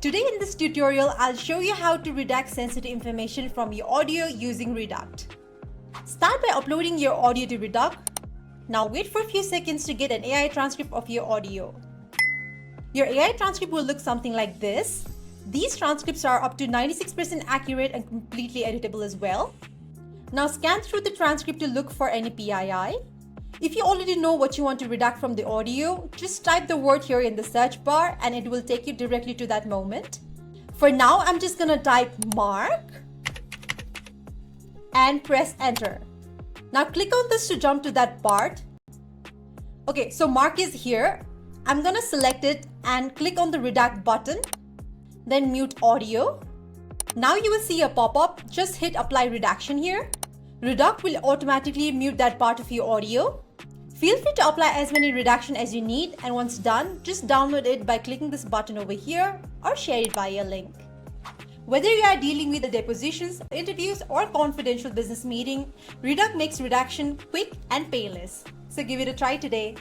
Today in this tutorial, I'll show you how to redact sensitive information from your audio using Reduct. Start by uploading your audio to Reduct. Now wait for a few seconds to get an AI transcript of your audio. Your AI transcript will look something like this. These transcripts are up to 96% accurate and completely editable as well. Now scan through the transcript to look for any PII. If you already know what you want to redact from the audio, just type the word here in the search bar and it will take you directly to that moment. For now, I'm just gonna type Mark and press enter. Now click on this to jump to that part. Okay, so Mark is here. I'm gonna select it and click on the redact button, then mute audio. Now you will see a pop-up. Just hit apply redaction here. Reduct will automatically mute that part of your audio. Feel free to apply as many redaction as you need, and once done, just download it by clicking this button over here or share it via link. Whether you are dealing with the depositions, interviews, or confidential business meeting, Reduct makes redaction quick and painless. So give it a try today.